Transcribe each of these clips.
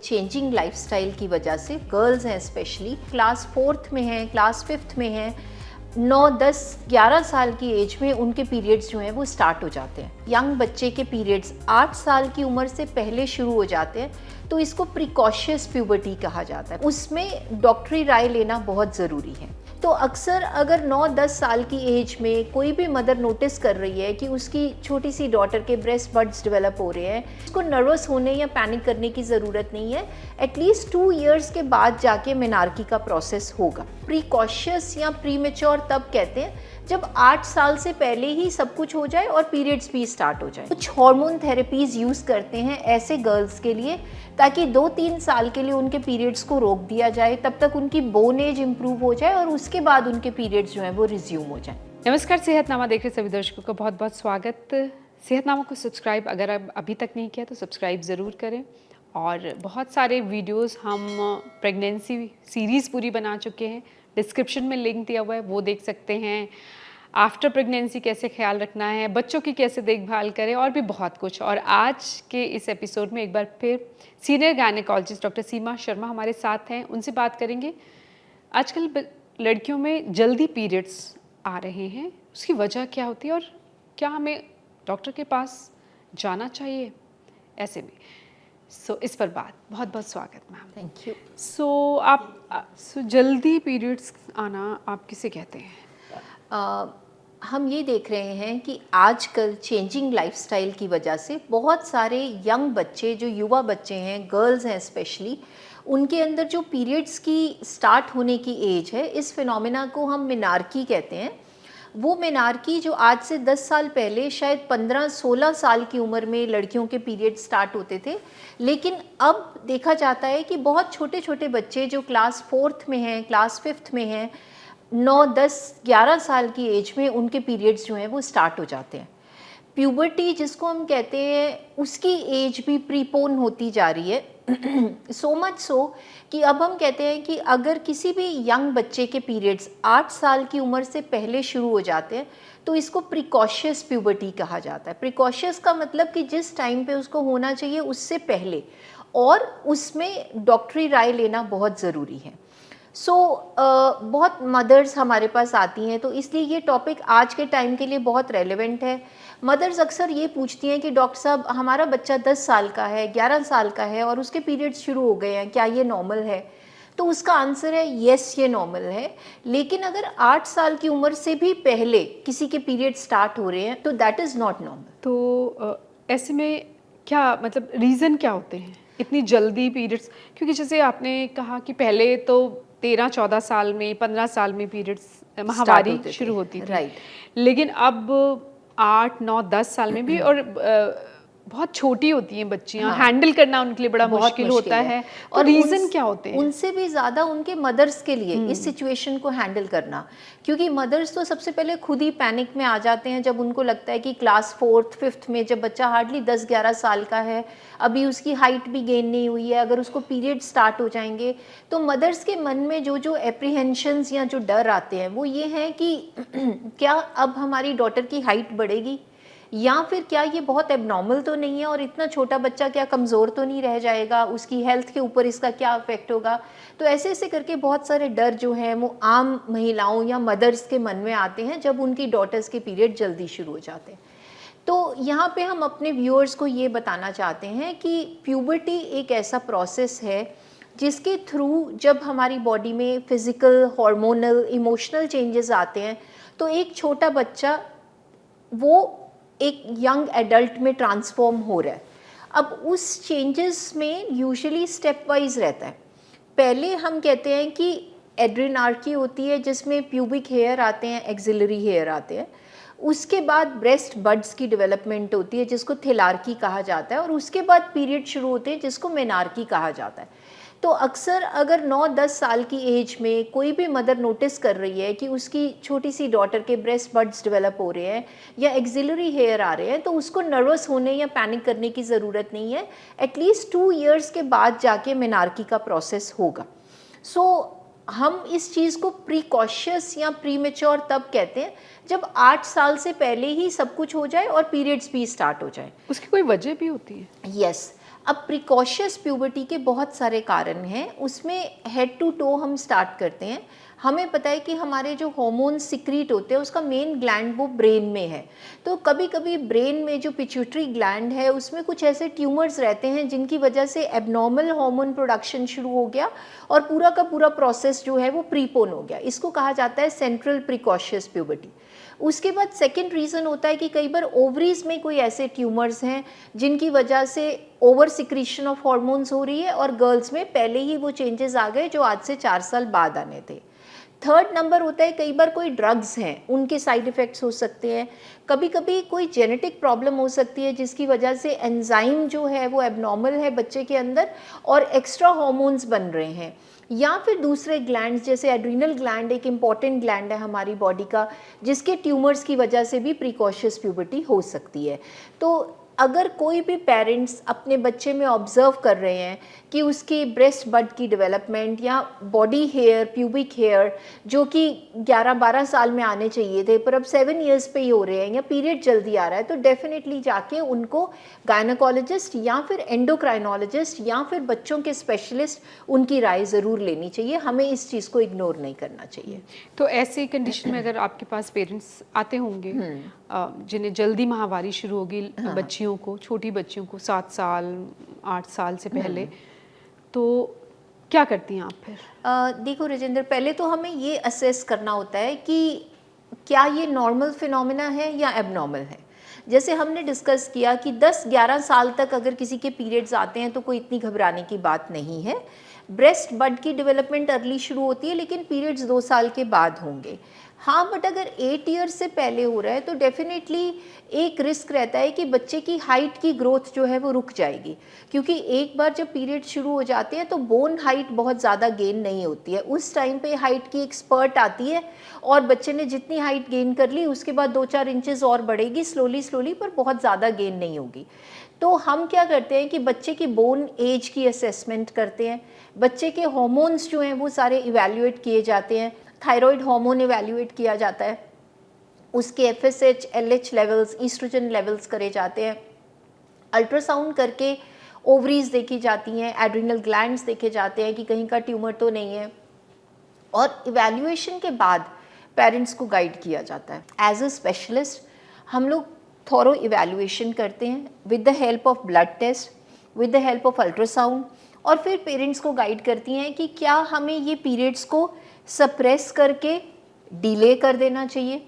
Changing lifestyle की वजह से गर्ल्स हैं स्पेशली क्लास 4th में हैं, क्लास 5th में हैं, 9, 10, 11 साल की एज में उनके पीरियड्स जो हैं वो स्टार्ट हो जाते हैं। यंग बच्चे के पीरियड्स 8 साल की उम्र से पहले शुरू हो जाते हैं, तो इसको प्रिकॉशियस प्यूबर्टी कहा जाता है। उसमें डॉक्टरी राय लेना बहुत ज़रूरी है। तो अक्सर अगर 9-10 साल की एज में कोई भी मदर नोटिस कर रही है कि उसकी छोटी सी डॉटर के ब्रेस्ट बड्स डेवलप हो रहे हैं, उसको नर्वस होने या पैनिक करने की ज़रूरत नहीं है। एटलीस्ट 2 इयर्स के बाद जाके मेनार्की का प्रोसेस होगा। प्रीकॉशियस या प्रीमेच्योर तब कहते हैं जब 8 साल से पहले ही सब कुछ हो जाए और पीरियड्स भी स्टार्ट हो जाए। कुछ हार्मोन थेरेपीज यूज़ करते हैं ऐसे गर्ल्स के लिए ताकि 2-3 साल के लिए उनके पीरियड्स को रोक दिया जाए, तब तक उनकी बोन एज इम्प्रूव हो जाए और उसके बाद उनके पीरियड्स जो हैं वो रिज्यूम हो जाए। नमस्कार, सेहतनामा देख रहे सभी दर्शकों का बहुत बहुत स्वागत। सेहतनामा को सब्सक्राइब अगर आप अभी तक नहीं किया तो सब्सक्राइब ज़रूर करें। और बहुत सारे वीडियोस हम प्रेगनेंसी सीरीज़ पूरी बना चुके हैं, डिस्क्रिप्शन में लिंक दिया हुआ है, वो देख सकते हैं। आफ्टर प्रेगनेंसी कैसे ख्याल रखना है, बच्चों की कैसे देखभाल करें और भी बहुत कुछ। और आज के इस एपिसोड में एक बार फिर सीनियर गायनेकोलॉजिस्ट डॉक्टर सीमा शर्मा हमारे साथ हैं, उनसे बात करेंगे। आजकल लड़कियों में जल्दी पीरियड्स आ रहे हैं, उसकी वजह क्या होती है और क्या हमें डॉक्टर के पास जाना चाहिए ऐसे में। इस पर बात बहुत बहुत स्वागत मैम। Thank you. जल्दी पीरियड्स आना आप किसे कहते हैं? हम ये देख रहे हैं कि आजकल चेंजिंग लाइफस्टाइल की वजह से बहुत सारे यंग बच्चे, जो युवा बच्चे हैं, गर्ल्स हैं स्पेशली, उनके अंदर जो पीरियड्स की स्टार्ट होने की एज है, इस फिनोमेना को हम मेनार्की कहते हैं। वो मेनार्की जो आज से 10 साल पहले शायद 15-16 साल की उम्र में लड़कियों के पीरियड स्टार्ट होते थे, लेकिन अब देखा जाता है कि बहुत छोटे छोटे बच्चे जो क्लास 4th में हैं, क्लास 5th में हैं, 9, 10, 11 साल की एज में उनके पीरियड्स जो हैं वो स्टार्ट हो जाते हैं। प्यूबर्टी जिसको हम कहते हैं, उसकी एज भी प्रीपोन होती जा रही है। सो मच सो कि अब हम कहते हैं कि अगर किसी भी यंग बच्चे के पीरियड्स 8 साल की उम्र से पहले शुरू हो जाते हैं तो इसको प्रिकॉशियस प्यूबर्टी कहा जाता है। प्रिकॉशियस का मतलब कि जिस टाइम पे उसको होना चाहिए उससे पहले, और उसमें डॉक्टरी राय लेना बहुत ज़रूरी है। बहुत मदर्स हमारे पास आती हैं, तो इसलिए ये टॉपिक आज के टाइम के लिए बहुत रेलेवेंट है। मदर्स अक्सर ये पूछती हैं कि डॉक्टर साहब, हमारा बच्चा 10 साल का है, 11 साल का है और उसके पीरियड्स शुरू हो गए हैं, क्या ये नॉर्मल है? तो उसका आंसर है येस, ये नॉर्मल है। लेकिन अगर 8 साल की उम्र से भी पहले किसी के पीरियड स्टार्ट हो रहे हैं तो दैट इज़ नॉट नॉर्मल। तो ऐसे में क्या मतलब रीज़न क्या होते हैं इतनी जल्दी पीरियड्स? क्योंकि जैसे आपने कहा कि पहले तो 13-14 साल में, 15 साल में पीरियड्स माहवारी शुरू होती थी, राइट। लेकिन अब 8, 9, 10 साल में भी, और बहुत छोटी होती हैं बच्चियां, हैंडल करना उनके लिए बड़ा मुश्किल होता है। और रीज़न क्या होते हैं? उनसे भी ज़्यादा उनके मदर्स के लिए इस सिचुएशन को हैंडल करना, क्योंकि मदर्स तो सबसे पहले खुद ही पैनिक में आ जाते हैं जब उनको लगता है कि क्लास 4th 5th में जब बच्चा हार्डली 10-11 साल का है, अभी उसकी हाइट भी गेन नहीं हुई है, अगर उसको पीरियड स्टार्ट हो जाएंगे तो मदर्स के मन में जो एप्रीहेंशंस या जो डर आते हैं वो ये हैं कि क्या अब हमारी डॉटर की हाइट बढ़ेगी, या फिर क्या ये बहुत एबनॉर्मल तो नहीं है और इतना छोटा बच्चा क्या कमज़ोर तो नहीं रह जाएगा, उसकी हेल्थ के ऊपर इसका क्या इफेक्ट होगा। तो ऐसे ऐसे करके बहुत सारे डर जो हैं वो आम महिलाओं या मदर्स के मन में आते हैं जब उनकी डॉटर्स के पीरियड जल्दी शुरू हो जाते हैं। तो यहाँ पे हम अपने व्यूअर्स को ये बताना चाहते हैं कि प्यूबर्टी एक ऐसा प्रोसेस है जिसके थ्रू जब हमारी बॉडी में फिज़िकल, हार्मोनल, इमोशनल चेंजेस आते हैं तो एक छोटा बच्चा वो एक यंग एडल्ट में ट्रांसफॉर्म हो रहा है। अब उस चेंजेस में यूजुअली स्टेप वाइज रहता है। पहले हम कहते हैं कि एड्रेनार्की होती है जिसमें प्यूबिक हेयर आते हैं, एक्सिलरी हेयर आते हैं। उसके बाद ब्रेस्ट बड्स की डेवलपमेंट होती है जिसको थिलार्की कहा जाता है, और उसके बाद पीरियड शुरू होते हैं जिसको मेनार्की कहा जाता है। तो अक्सर अगर 9-10 साल की एज में कोई भी मदर नोटिस कर रही है कि उसकी छोटी सी डॉटर के ब्रेस्ट बड्स डेवलप हो रहे हैं या एक्सिलरी हेयर आ रहे हैं, तो उसको नर्वस होने या पैनिक करने की ज़रूरत नहीं है। एटलीस्ट 2 इयर्स के बाद जाके मेनार्की का प्रोसेस होगा। हम इस चीज़ को प्रीकॉशियस या प्रीमेच्योर तब कहते हैं जब 8 साल से पहले ही सब कुछ हो जाए और पीरियड्स भी स्टार्ट हो जाए। उसकी कोई वजह भी होती है? यस। अब प्रिकॉशियस प्यूबर्टी के बहुत सारे कारण हैं, उसमें हेड टू टो हम स्टार्ट करते हैं। हमें पता है कि हमारे जो हार्मोन सिक्रीट होते हैं उसका मेन ग्लैंड वो ब्रेन में है। तो कभी कभी ब्रेन में जो पिट्यूटरी ग्लैंड है उसमें कुछ ऐसे ट्यूमर्स रहते हैं जिनकी वजह से एबनॉर्मल हार्मोन प्रोडक्शन शुरू हो गया और पूरा का पूरा प्रोसेस जो है वो प्रीपोन हो गया। इसको कहा जाता है सेंट्रल प्रिकॉशियस प्यूबर्टी। उसके बाद सेकेंड रीज़न होता है कि कई बार ओवरीज में कोई ऐसे ट्यूमर्स हैं जिनकी वजह से ओवर सिक्रीशन ऑफ हार्मोन्स हो रही है और गर्ल्स में पहले ही वो चेंजेस आ गए जो आज से 4 साल बाद आने थे। थर्ड नंबर होता है कई बार कोई ड्रग्स हैं उनके साइड इफ़ेक्ट्स हो सकते हैं। कभी कभी कोई जेनेटिक प्रॉब्लम हो सकती है जिसकी वजह से एंजाइम जो है वो एबनॉर्मल है बच्चे के अंदर और एक्स्ट्रा हार्मोन्स बन रहे हैं। या फिर दूसरे ग्लैंड्स जैसे एड्रीनल ग्लैंड एक इम्पॉर्टेंट ग्लैंड है हमारी बॉडी का, जिसके ट्यूमर्स की वजह से भी प्रिकॉशियस प्यूबर्टी हो सकती है। तो अगर कोई भी पेरेंट्स अपने बच्चे में ऑब्जर्व कर रहे हैं कि उसकी ब्रेस्ट बड की डेवलपमेंट या बॉडी हेयर, प्यूबिक हेयर जो कि 11-12 साल में आने चाहिए थे पर अब 7 इयर्स पे ही हो रहे हैं या पीरियड जल्दी आ रहा है, तो डेफिनेटली जाके उनको गायनेकोलॉजिस्ट या फिर एंडोक्राइनोलॉजिस्ट या फिर बच्चों के स्पेशलिस्ट उनकी राय ज़रूर लेनी चाहिए। हमें इस चीज़ को इग्नोर नहीं करना चाहिए। तो ऐसी कंडीशन में अगर आपके पास पेरेंट्स आते होंगे जिन्हें जल्दी माहवारी शुरू होगी, बच्चियों को, छोटी बच्चियों को 7 साल 8 साल से पहले, तो क्या करती हैं आप फिर? देखो राजेंद्र, पहले तो हमें ये असेस करना होता है कि क्या ये नॉर्मल फिनोमिना है या एबनॉर्मल है। जैसे हमने डिस्कस किया कि 10-11 साल तक अगर किसी के पीरियड्स आते हैं तो कोई इतनी घबराने की बात नहीं है। ब्रेस्ट बड की डेवलपमेंट अर्ली शुरू होती है लेकिन पीरियड्स 2 साल के बाद होंगे। हाँ, बट अगर 8 ईयर्स से पहले हो रहा है तो डेफिनेटली एक रिस्क रहता है कि बच्चे की हाइट की ग्रोथ जो है वो रुक जाएगी, क्योंकि एक बार जब पीरियड शुरू हो जाते हैं तो बोन हाइट बहुत ज़्यादा गेन नहीं होती है। उस टाइम पे हाइट की एक स्पर्ट आती है और बच्चे ने जितनी हाइट गेन कर ली उसके बाद 2-4 इंचेस और बढ़ेगी स्लोली, पर बहुत ज़्यादा गेन नहीं होगी। तो हम क्या करते हैं कि बच्चे की बोन एज की असेसमेंट करते हैं, बच्चे के हॉर्मोन्स जो हैं वो सारे इवैल्यूएट किए जाते हैं। थायराइड हार्मोन इवैल्यूएट किया जाता है, उसके FSH, LH levels, oestrogen levels करे जाते हैं। अल्ट्रासाउंड करके ओवरीज देखी जाती हैं, एड्रिनल ग्लैंड्स देखे जाते हैं कि कहीं का ट्यूमर तो नहीं है, और इवैल्यूएशन के बाद पेरेंट्स को गाइड किया जाता है। एज अ स्पेशलिस्ट हम लोग थॉरो इवैल्यूएशन करते हैं with the help of blood test, with the help of ultrasound, और फिर पेरेंट्स को गाइड करती हैं कि क्या हमें ये पीरियड्स को सप्रेस करके डिले कर देना चाहिए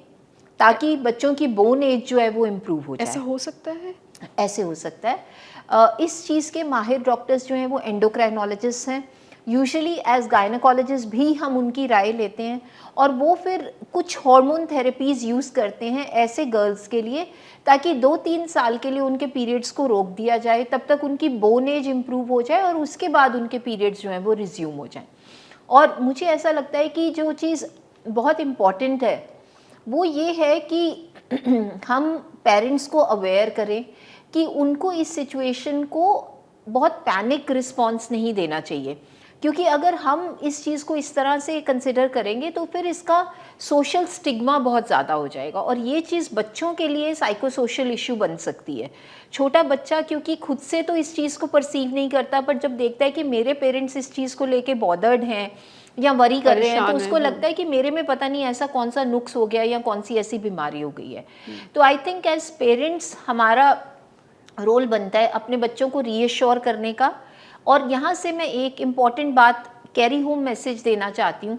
ताकि बच्चों की बोन एज जो है वो इम्प्रूव हो जाए। ऐसा हो सकता है? ऐसे हो सकता है। इस चीज़ के माहिर डॉक्टर्स जो हैं वो एंडोक्राइनोलॉजिस्ट हैं। यूजुअली एज गायनेकोलॉजिस्ट भी हम उनकी राय लेते हैं और वो फिर कुछ हार्मोन थेरेपीज़ यूज़ करते हैं ऐसे गर्ल्स के लिए ताकि 2-3 साल के लिए उनके पीरियड्स को रोक दिया जाए, तब तक उनकी बोन एज इम्प्रूव हो जाए और उसके बाद उनके पीरियड्स जो हैं वो रिज्यूम हो जाएं। और मुझे ऐसा लगता है कि जो चीज़ बहुत इम्पॉर्टेंट है वो ये है कि हम पेरेंट्स को अवेयर करें कि उनको इस सिचुएशन को बहुत पैनिक रिस्पॉन्स नहीं देना चाहिए, क्योंकि अगर हम इस चीज़ को इस तरह से कंसिडर करेंगे तो फिर इसका सोशल स्टिग्मा बहुत ज़्यादा हो जाएगा और ये चीज़ बच्चों के लिए साइको सोशल इशू बन सकती है। छोटा बच्चा क्योंकि खुद से तो इस चीज़ को परसीव नहीं करता, पर जब देखता है कि मेरे पेरेंट्स इस चीज़ को लेके बॉदर्ड हैं या वरी कर रहे हैं तो उसको लगता है कि मेरे में पता नहीं ऐसा कौन सा नुक्स हो गया या कौन सी ऐसी बीमारी हो गई है। तो आई थिंक एज पेरेंट्स हमारा रोल बनता है अपने बच्चों को रीअश्योर करने का। और यहाँ से मैं एक इम्पॉर्टेंट बात कैरी होम मैसेज देना चाहती हूँ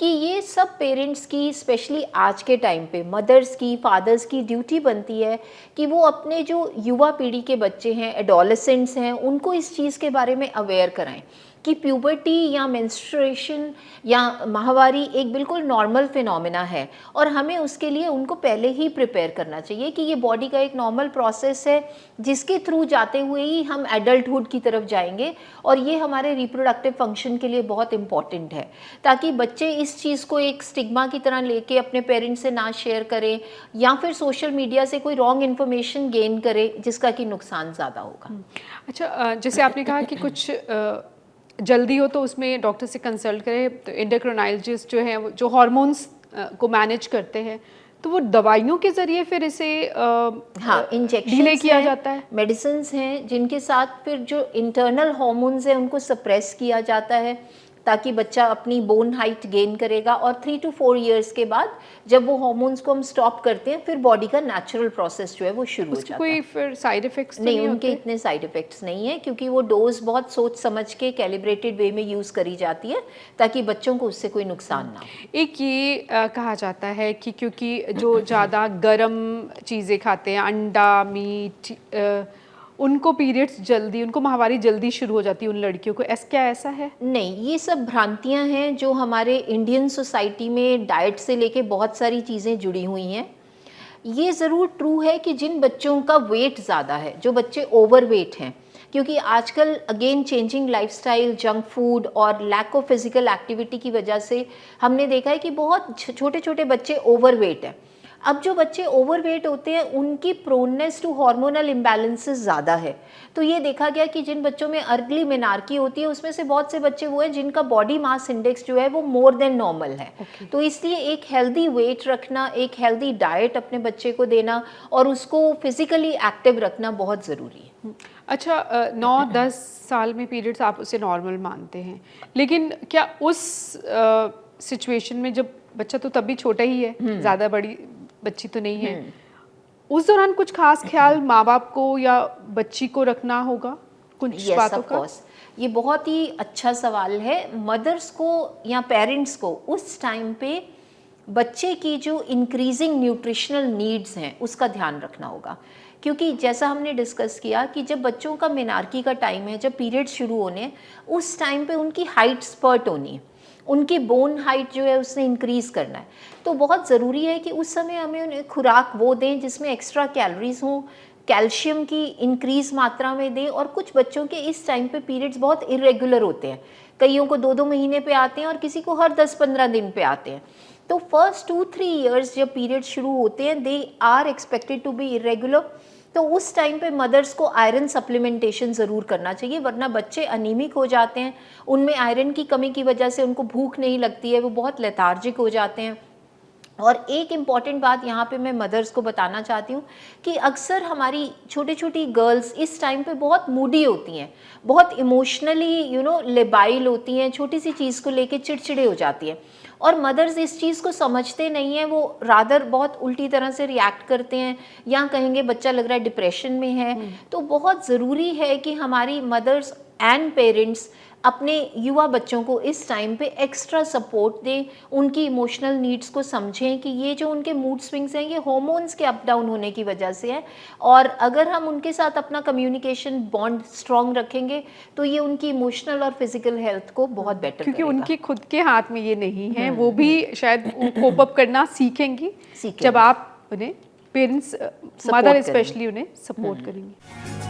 कि ये सब पेरेंट्स की, स्पेशली आज के टाइम पे मदर्स की, फादर्स की ड्यूटी बनती है कि वो अपने जो युवा पीढ़ी के बच्चे हैं, एडोलेसेंट्स हैं, उनको इस चीज़ के बारे में अवेयर कराएं कि प्यूबर्टी या मेंस्ट्रुएशन या माहवारी एक बिल्कुल नॉर्मल फिनोमेना है और हमें उसके लिए उनको पहले ही प्रिपेयर करना चाहिए कि ये बॉडी का एक नॉर्मल प्रोसेस है जिसके थ्रू जाते हुए ही हम एडल्टहुड की तरफ जाएंगे और ये हमारे रिप्रोडक्टिव फंक्शन के लिए बहुत इंपॉर्टेंट है, ताकि बच्चे इस चीज़ को एक स्टिग्मा की तरह लेके अपने पेरेंट्स से ना शेयर करें या फिर सोशल मीडिया से कोई रॉन्ग इन्फॉर्मेशन गेन करें जिसका कि नुकसान ज़्यादा होगा। अच्छा, जैसे आपने कहा कि कुछ जल्दी हो तो उसमें डॉक्टर से कंसल्ट करें, तो एंडोक्राइनोलॉजिस्ट जो है जो हार्मोन्स को मैनेज करते हैं तो वो दवाइयों के ज़रिए फिर इसे हाँ, इंजेक्शन डिले किया जाता है। मेडिसिन हैं जिनके साथ फिर जो इंटरनल हार्मोन्स हैं उनको सप्रेस किया जाता है ताकि बच्चा अपनी बोन हाइट गेन करेगा, और 3 to 4 इयर्स के बाद जब वो हार्मोन्स को हम स्टॉप करते हैं फिर बॉडी का नेचुरल प्रोसेस जो है वो शुरू हो उसके जाता कोई है। फिर साइड इफेक्ट्स तो नहीं, नहीं उनके होते? इतने साइड इफेक्ट्स नहीं है क्योंकि वो डोज बहुत सोच समझ के कैलिब्रेटेड वे में यूज़ करी जाती है ताकि बच्चों को उससे कोई नुकसान ना हो। एक ये कहा जाता है कि क्योंकि जो ज़्यादा गर्म चीज़ें खाते हैं, अंडा, मीट, उनको पीरियड्स जल्दी, उनको माहवारी जल्दी शुरू हो जाती है उन लड़कियों को, क्या ऐसा है? नहीं, ये सब भ्रांतियां हैं जो हमारे इंडियन सोसाइटी में डाइट से लेके बहुत सारी चीज़ें जुड़ी हुई हैं। ये ज़रूर ट्रू है कि जिन बच्चों का वेट ज़्यादा है, जो बच्चे ओवर वेट हैं, क्योंकि आजकल again changing lifestyle, junk food और लैक ऑफ फिजिकल एक्टिविटी की वजह से हमने देखा है कि बहुत छोटे छोटे बच्चे ओवर वेट हैं। अब जो बच्चे ओवर वेट होते हैं उनकी प्रोननेस टू हार्मोनल इम्बैलेंसेस ज़्यादा है। तो ये देखा गया कि जिन बच्चों में अर्ली मेनार्की होती है उसमें से बहुत से बच्चे वो हैं जिनका बॉडी मास इंडेक्स जो है वो मोर देन नॉर्मल है। तो इसलिए एक हेल्दी वेट रखना, एक हेल्दी डाइट अपने बच्चे को देना और उसको फिजिकली एक्टिव रखना बहुत ज़रूरी है। अच्छा, 9-10 साल में पीरियड्स आप उसे नॉर्मल मानते हैं, लेकिन क्या उस सिचुएशन में जब बच्चा तो तब भी छोटा ही है, ज़्यादा बड़ी बच्ची तो नहीं है, उस दौरान कुछ खास ख्याल माँ बाप को या बच्ची को रखना होगा कुछ बातों का? ये बहुत ही अच्छा सवाल है। मदर्स को या पेरेंट्स को उस टाइम पे बच्चे की जो इंक्रीजिंग न्यूट्रिशनल नीड्स हैं उसका ध्यान रखना होगा, क्योंकि जैसा हमने डिस्कस किया कि जब बच्चों का मेनार्की का टाइम है, जब पीरियड शुरू होने हैं, उस टाइम पे उनकी हाइट स्पर्ट होनी है, उनकी बोन हाइट जो है उसने इंक्रीज़ करना है। तो बहुत ज़रूरी है कि उस समय हमें उन्हें खुराक वो दें जिसमें एक्स्ट्रा कैलोरीज हों, कैल्शियम की इंक्रीज़ मात्रा में दें। और कुछ बच्चों के इस टाइम पे पीरियड्स बहुत इरेगुलर होते हैं, कईयों को 2-2 महीने पे आते हैं और किसी को हर 10-15 दिन पे आते हैं। तो फर्स्ट 2-3 ईयर्स जब पीरियड शुरू होते हैं they are expected to be irregular. तो उस टाइम पे मदर्स को आयरन सप्लीमेंटेशन ज़रूर करना चाहिए, वरना बच्चे अनीमिक हो जाते हैं। उनमें आयरन की कमी की वजह से उनको भूख नहीं लगती है, वो बहुत लेथार्जिक हो जाते हैं। और एक इम्पॉर्टेंट बात यहाँ पे मैं मदर्स को बताना चाहती हूँ कि अक्सर हमारी छोटी छोटी गर्ल्स इस टाइम पे बहुत मूडी होती हैं, बहुत इमोशनली लेबाइल होती हैं, छोटी सी चीज़ को लेके चिड़चिड़े हो जाती हैं। और मदर्स इस चीज़ को समझते नहीं हैं, वो रादर बहुत उल्टी तरह से रिएक्ट करते हैं, या कहेंगे बच्चा लग रहा है डिप्रेशन में है। तो बहुत ज़रूरी है कि हमारी मदर्स एंड पेरेंट्स अपने युवा बच्चों को इस टाइम पे एक्स्ट्रा सपोर्ट दें, उनकी इमोशनल नीड्स को समझें कि ये जो उनके मूड स्विंग्स हैं ये हार्मोन्स के अप डाउन होने की वजह से है। और अगर हम उनके साथ अपना कम्युनिकेशन बॉन्ड स्ट्रॉन्ग रखेंगे तो ये उनकी इमोशनल और फिजिकल हेल्थ को बहुत बेटर क्योंकि करेगा। उनके खुद के हाथ में ये नहीं है, वो भी शायद कोप अप करना सीखेंगी जब आप उन्हें पेरेंट्स, मदर स्पेशली उन्हें सपोर्ट करेंगे।